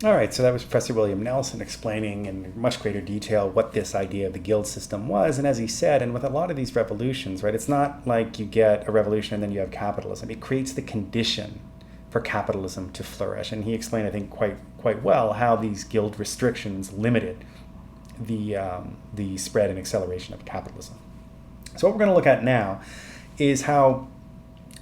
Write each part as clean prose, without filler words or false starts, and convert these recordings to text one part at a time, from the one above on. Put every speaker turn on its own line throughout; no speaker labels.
All right, so that was Professor William Nelson explaining in much greater detail what this idea of the guild system was. And as he said, and with a lot of these revolutions, right, it's not like you get a revolution and then you have capitalism. It creates the condition for capitalism to flourish. And he explained, I think, quite well how these guild restrictions limited the spread and acceleration of capitalism. So what we're going to look at now is how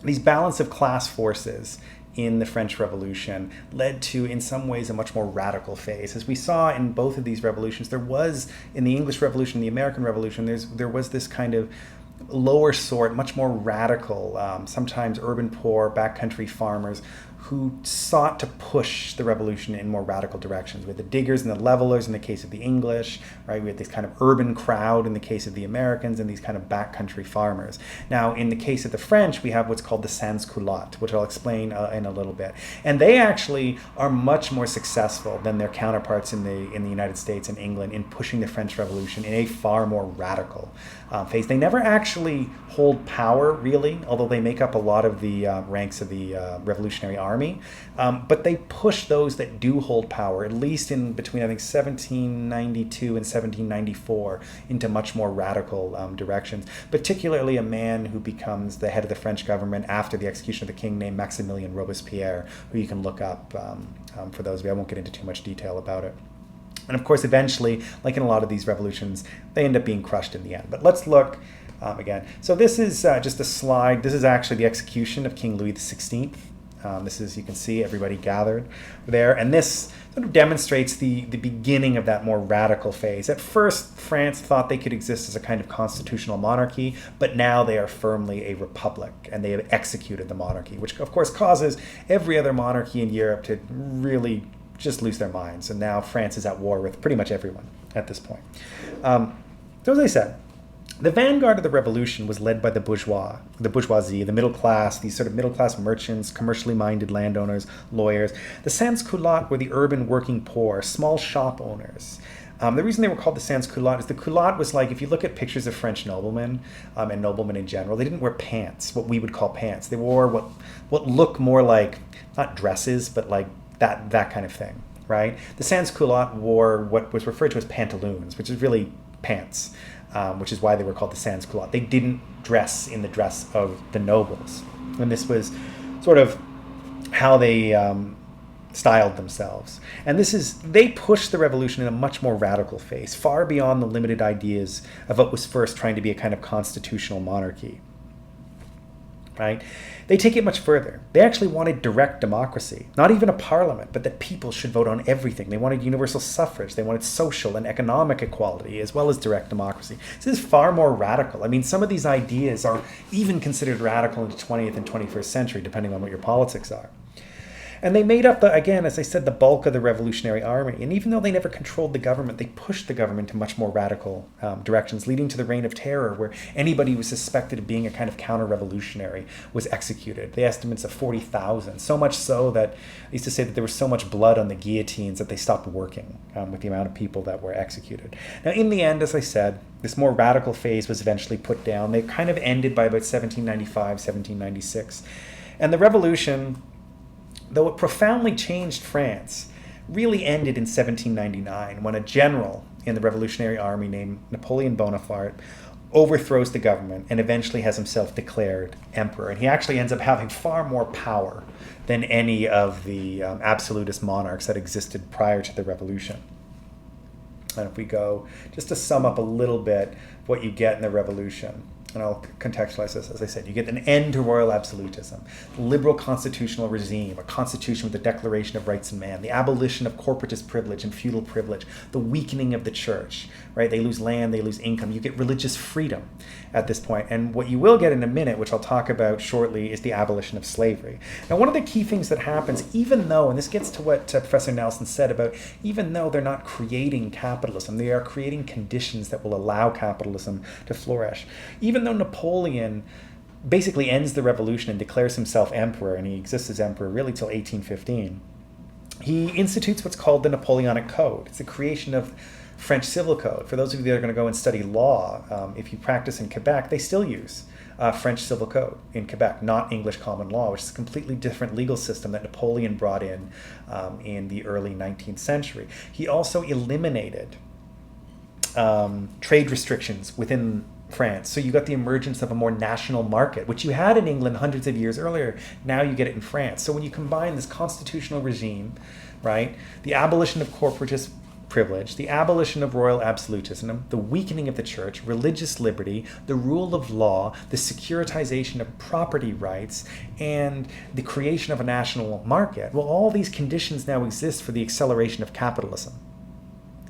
these balance of class forces in the French Revolution led to, in some ways, a much more radical phase. As we saw in both of these revolutions, there was, in the English Revolution, the American Revolution, there was this kind of lower sort, much more radical, sometimes urban poor, backcountry farmers who sought to push the revolution in more radical directions. We had the diggers and the levelers in the case of the English, right? We had this kind of urban crowd in the case of the Americans, and these kind of backcountry farmers. Now, in the case of the French, we have what's called the sans-culottes, which I'll explain in a little bit. And they actually are much more successful than their counterparts in the United States and England in pushing the French Revolution in a far more radical phase. They never actually hold power, really, although they make up a lot of the ranks of the Revolutionary Army. But they push those that do hold power, at least in between, I think, 1792 and 1794, into much more radical directions, particularly a man who becomes the head of the French government after the execution of the king named Maximilien Robespierre, who you can look up for those of you. I won't get into too much detail about it. And of course, eventually, like in a lot of these revolutions, they end up being crushed in the end. But let's look again. So this is just a slide. This is actually the execution of King Louis XVI. This is, you can see everybody gathered there. And this sort of demonstrates the beginning of that more radical phase. At first, France thought they could exist as a kind of constitutional monarchy, but now they are firmly a republic, and they have executed the monarchy, which of course causes every other monarchy in Europe to really just lose their minds. And now France is at war with pretty much everyone at this point. So as I said, the vanguard of the revolution was led by the bourgeoisie, the middle class, these sort of middle class merchants, commercially minded landowners, lawyers. The sans-culottes were the urban working poor, small shop owners. The reason they were called the sans-culottes is the culotte was like, if you look at pictures of French noblemen and noblemen in general, they didn't wear pants, what we would call pants. They wore what looked more like, not dresses, but like that kind of thing, right? The sans-culottes wore what was referred to as pantaloons, which is really pants, which is why they were called the sans-culottes. They didn't dress in the dress of the nobles. And this was sort of how they styled themselves. And they pushed the revolution in a much more radical phase, far beyond the limited ideas of what was first trying to be a kind of constitutional monarchy. Right? They take it much further. They actually wanted direct democracy, not even a parliament, but that people should vote on everything. They wanted universal suffrage. They wanted social and economic equality, as well as direct democracy. This is far more radical. I mean, some of these ideas are even considered radical in the 20th and 21st century, depending on what your politics are. And they made up, again, as I said, the bulk of the Revolutionary Army. And even though they never controlled the government, they pushed the government to much more radical directions, leading to the Reign of Terror, where anybody who was suspected of being a kind of counter-revolutionary was executed. The estimates of 40,000, so much so that they used to say that there was so much blood on the guillotines that they stopped working with the amount of people that were executed. Now, in the end, as I said, this more radical phase was eventually put down. They kind of ended by about 1795, 1796. And the revolution, though it profoundly changed France, really ended in 1799 when a general in the Revolutionary Army named Napoleon Bonaparte overthrows the government and eventually has himself declared emperor. And he actually ends up having far more power than any of the absolutist monarchs that existed prior to the revolution. And if we go, just to sum up a little bit what you get in the revolution, and I'll contextualize this, as I said, you get an end to royal absolutism, liberal constitutional regime, a constitution with the Declaration of Rights of Man, the abolition of corporatist privilege and feudal privilege, the weakening of the church, right? They lose land, they lose income. You get religious freedom at this point. And what you will get in a minute, which I'll talk about shortly, is the abolition of slavery. Now, one of the key things that happens, even though, and this gets to what Professor Nelson said about, even though they're not creating capitalism, they are creating conditions that will allow capitalism to flourish. Even though Napoleon basically ends the revolution and declares himself emperor, and he exists as emperor really till 1815, he institutes what's called the Napoleonic Code. It's the creation of French civil code. For those of you that are going to go and study law, if you practice in Quebec, they still use French civil code in Quebec, not English common law, which is a completely different legal system that Napoleon brought in the early 19th century. He also eliminated trade restrictions within France. So you got the emergence of a more national market, which you had in England hundreds of years earlier. Now you get it in France. So when you combine this constitutional regime, right, the abolition of corporatist privilege, the abolition of royal absolutism, the weakening of the church, religious liberty, the rule of law, the securitization of property rights, and the creation of a national market, well, all these conditions now exist for the acceleration of capitalism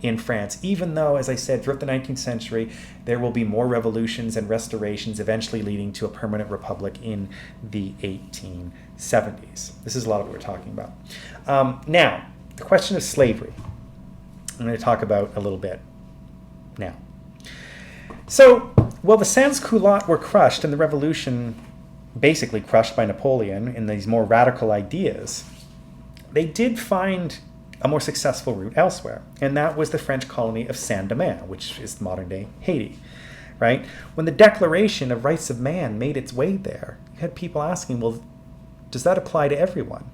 in France, even though, as I said, throughout the 19th century, there will be more revolutions and restorations, eventually leading to a permanent republic in the 1870s. This is a lot of what we're talking about. Now, the question of slavery, I'm going to talk about a little bit now. So, well, the sans-culottes were crushed and the revolution basically crushed by Napoleon in these more radical ideas, they did find a more successful route elsewhere, and that was the French colony of Saint-Domingue, which is modern-day Haiti, right? When the Declaration of Rights of Man made its way there, you had people asking, well, does that apply to everyone,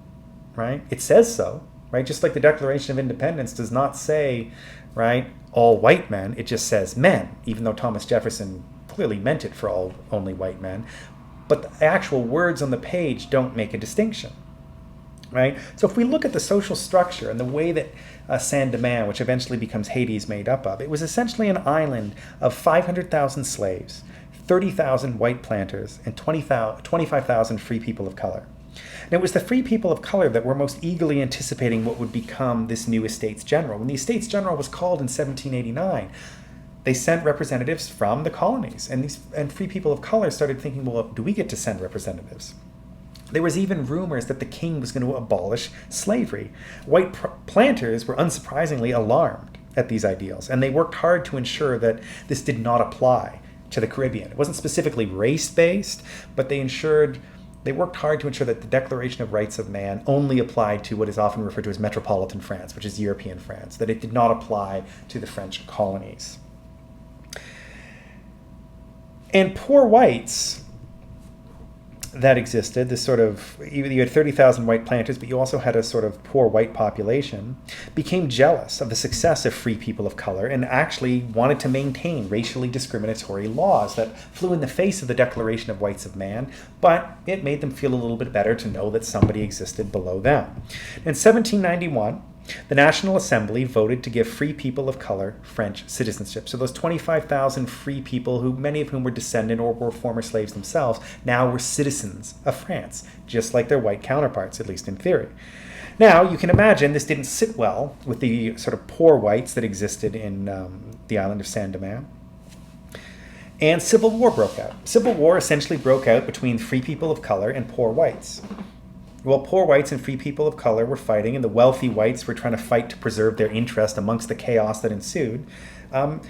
right? It says so, right? Just like the Declaration of Independence does not say, right, all white men, it just says men, even though Thomas Jefferson clearly meant it for all only white men, but the actual words on the page don't make a distinction. Right? So if we look at the social structure and the way that Saint-Domingue, which eventually becomes Haiti, is made up of, it was essentially an island of 500,000 slaves, 30,000 white planters, and 25,000 free people of color. And it was the free people of color that were most eagerly anticipating what would become this new Estates General. When the Estates General was called in 1789, they sent representatives from the colonies, and free people of color started thinking, well, do we get to send representatives? There was even rumors that the king was going to abolish slavery. White planters were unsurprisingly alarmed at these ideals, and they worked hard to ensure that this did not apply to the Caribbean. It wasn't specifically race-based, but they worked hard to ensure that the Declaration of Rights of Man only applied to what is often referred to as metropolitan France, which is European France, that it did not apply to the French colonies. And poor whites that existed, this sort of, you had 30,000 white planters, but you also had a sort of poor white population, became jealous of the success of free people of color and actually wanted to maintain racially discriminatory laws that flew in the face of the Declaration of Rights of Man, but it made them feel a little bit better to know that somebody existed below them. In 1791, the National Assembly voted to give free people of color French citizenship. So those 25,000 free people, who many of whom were descendant or were former slaves themselves, now were citizens of France, just like their white counterparts, at least in theory. Now, you can imagine this didn't sit well with the sort of poor whites that existed in the island of Saint-Domingue. And civil war broke out. Civil war essentially broke out between free people of color and poor whites. Well, poor whites and free people of color were fighting, and the wealthy whites were trying to fight to preserve their interest amongst the chaos that ensued. In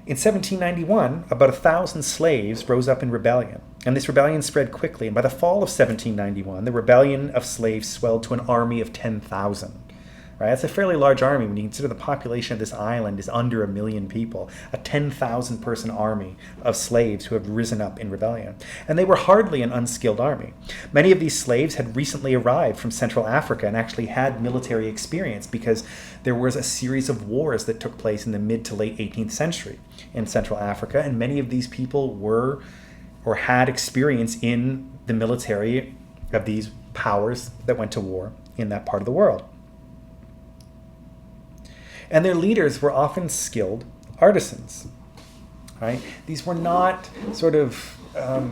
1791, about 1,000 slaves rose up in rebellion, and this rebellion spread quickly. And by the fall of 1791, the rebellion of slaves swelled to an army of 10,000. Right? That's a fairly large army when you consider the population of this island is under 1 million people, a 10,000 person army of slaves who have risen up in rebellion. And they were hardly an unskilled army. Many of these slaves had recently arrived from Central Africa and actually had military experience because there was a series of wars that took place in the mid to late 18th century in Central Africa, and many of these people were or had experience in the military of these powers that went to war in that part of the world. And their leaders were often skilled artisans, right? These were not sort of, a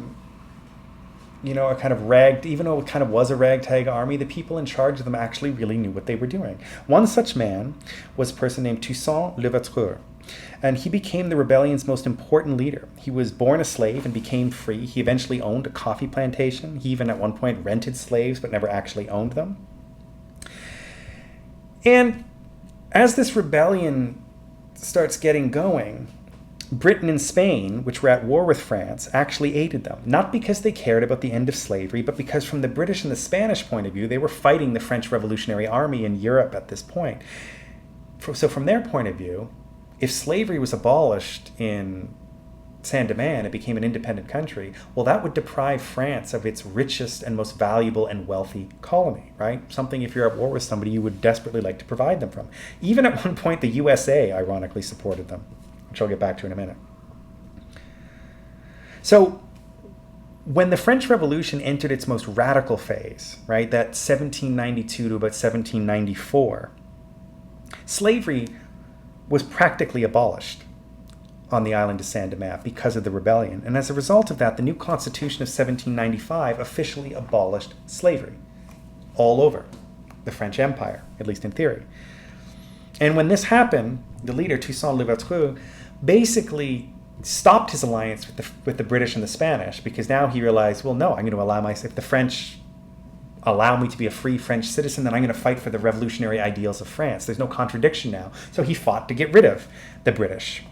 kind of even though it kind of was a ragtag army, the people in charge of them actually really knew what they were doing. One such man was a person named Toussaint Louverture, and he became the rebellion's most important leader. He was born a slave and became free. He eventually owned a coffee plantation. He even at one point rented slaves but never actually owned them. And as this rebellion starts getting going, Britain and Spain, which were at war with France, actually aided them. Not because they cared about the end of slavery, but because from the British and the Spanish point of view, they were fighting the French Revolutionary Army in Europe at this point. So from their point of view, if slavery was abolished in Saint-Domingue, it became an independent country, well, that would deprive France of its richest and most valuable and wealthy colony, right? Something, if you're at war with somebody, you would desperately like to provide them from. Even at one point, the USA, ironically, supported them, which I'll get back to in a minute. So when the French Revolution entered its most radical phase, right, that 1792 to about 1794, slavery was practically abolished on the island of Saint-Domingue because of the rebellion. And as a result of that, the new Constitution of 1795 officially abolished slavery all over the French Empire, at least in theory. And when this happened, the leader, Toussaint Louverture, basically stopped his alliance with the British and the Spanish, because now he realized, well, no, I'm going to allow myself, if the French allow me to be a free French citizen, then I'm going to fight for the revolutionary ideals of France. There's no contradiction now. So he fought to get rid of the British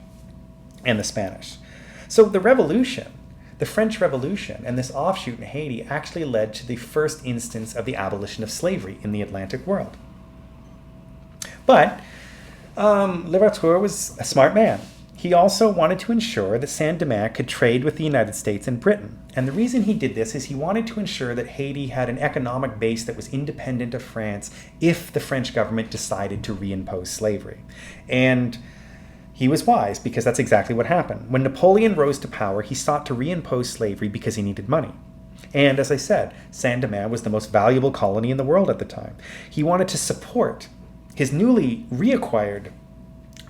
and the Spanish. So the revolution, the French Revolution, and this offshoot in Haiti actually led to the first instance of the abolition of slavery in the Atlantic world. But Louverture was a smart man. He also wanted to ensure that Saint-Domingue could trade with the United States and Britain. And the reason he did this is he wanted to ensure that Haiti had an economic base that was independent of France if the French government decided to reimpose slavery. And he was wise, because that's exactly what happened. When Napoleon rose to power, he sought to reimpose slavery because he needed money. And as I said, Saint-Domingue was the most valuable colony in the world at the time. He wanted to support his newly reacquired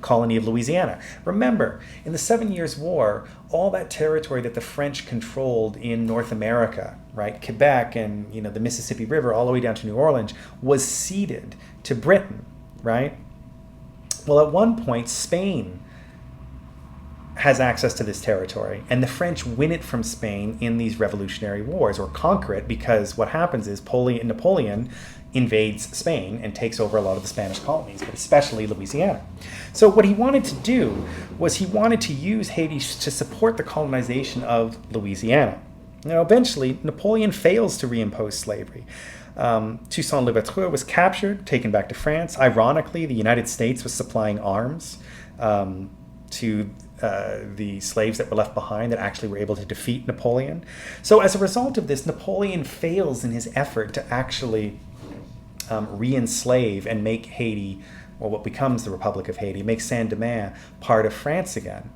colony of Louisiana. Remember, in the 7 Years' War, all that territory that the French controlled in North America, right, Quebec and the Mississippi River all the way down to New Orleans, was ceded to Britain, right? Well, at one point, Spain has access to this territory, and the French win it from Spain in these revolutionary wars, or conquer it, because what happens is Napoleon invades Spain and takes over a lot of the Spanish colonies, but especially Louisiana. So what he wanted to do was he wanted to use Haiti to support the colonization of Louisiana. Now, eventually, Napoleon fails to reimpose slavery. Toussaint Louverture was captured, taken back to France. Ironically, the United States was supplying arms to the slaves that were left behind that actually were able to defeat Napoleon. So as a result of this, Napoleon fails in his effort to actually re-enslave and make Haiti, or what becomes the Republic of Haiti, make Saint-Domingue part of France again.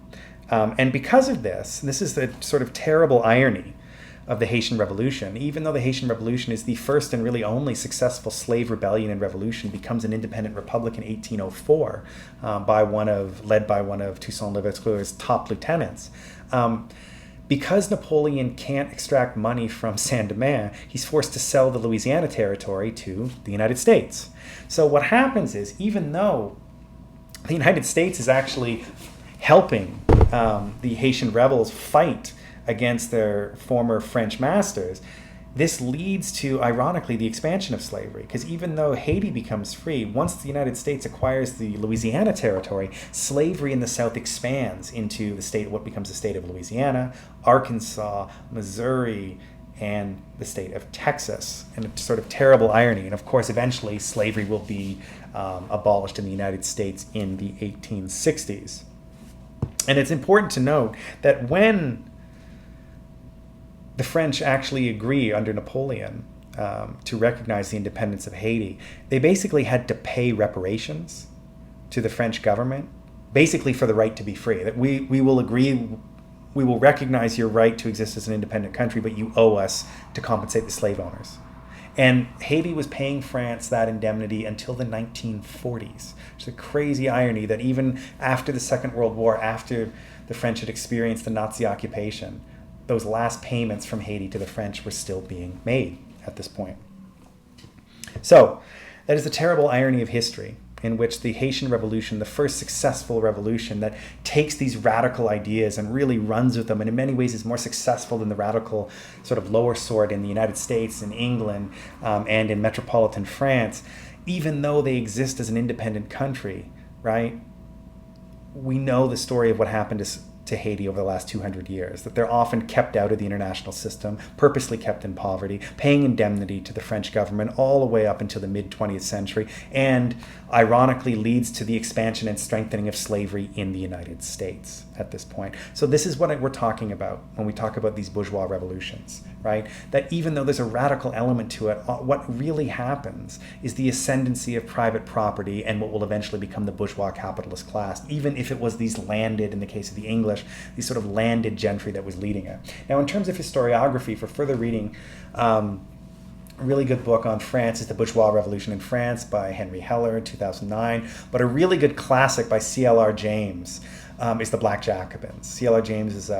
And because of this, and this is the sort of terrible irony of the Haitian Revolution, even though the Haitian Revolution is the first and really only successful slave rebellion and revolution, becomes an independent republic in 1804 led by one of Toussaint Louverture's top lieutenants. Because Napoleon can't extract money from Saint-Domingue, he's forced to sell the Louisiana territory to the United States. So what happens is, even though the United States is actually helping the Haitian rebels fight against their former French masters, this leads to, ironically, the expansion of slavery. Because even though Haiti becomes free, once the United States acquires the Louisiana territory, slavery in the South expands into what becomes the state of Louisiana, Arkansas, Missouri, and the state of Texas. And a sort of terrible irony. And of course, eventually, slavery will be abolished in the United States in the 1860s. And it's important to note that when the French actually agree under Napoleon to recognize the independence of Haiti, they basically had to pay reparations to the French government, basically for the right to be free. That we will agree, we will recognize your right to exist as an independent country, but you owe us to compensate the slave owners. And Haiti was paying France that indemnity until the 1940s. It's a crazy irony that even after the Second World War, after the French had experienced the Nazi occupation, those last payments from Haiti to the French were still being made at this point. So that is the terrible irony of history, in which the Haitian Revolution, the first successful revolution that takes these radical ideas and really runs with them, and in many ways is more successful than the radical sort of lower sort in the United States, in England, and in metropolitan France, even though they exist as an independent country, right? We know the story of what happened to Haiti over the last 200 years, that they're often kept out of the international system, purposely kept in poverty, paying indemnity to the French government all the way up until the mid-20th century, and ironically leads to the expansion and strengthening of slavery in the United States. at this point. So this is what we're talking about when we talk about these bourgeois revolutions, right? That even though there's a radical element to it, what really happens is the ascendancy of private property and what will eventually become the bourgeois capitalist class, even if it was these landed, in the case of the English, these sort of landed gentry that was leading it. Now, in terms of historiography, for further reading, a really good book on France is The Bourgeois Revolution in France by Henry Heller, 2009. But a really good classic by C.L.R. James is The Black Jacobins. C.L.R. James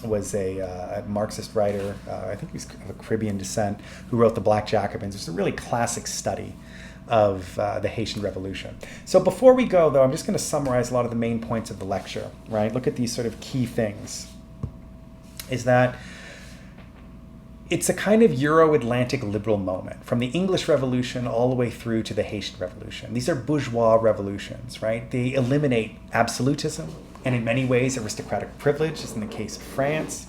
was a Marxist writer, I think he's of a Caribbean descent, who wrote The Black Jacobins. It's a really classic study of the Haitian Revolution. So before we go, though, I'm just going to summarize a lot of the main points of the lecture, right? Look at these sort of key things. Is that it's a kind of Euro-Atlantic liberal moment, from the English Revolution all the way through to the Haitian Revolution. These are bourgeois revolutions, right? They eliminate absolutism and in many ways aristocratic privilege, as in the case of France,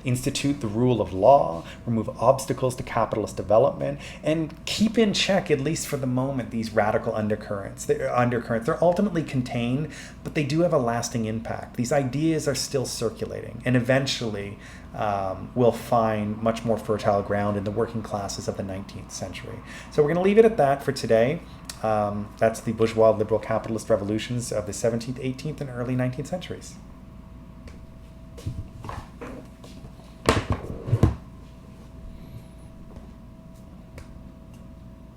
institute the rule of law, remove obstacles to capitalist development, and keep in check, at least for the moment, these radical undercurrents. They're ultimately contained, but they do have a lasting impact. These ideas are still circulating, and eventually will find much more fertile ground in the working classes of the 19th century. So we're going to leave it at that for today. That's the bourgeois liberal capitalist revolutions of the 17th, 18th, and early 19th centuries.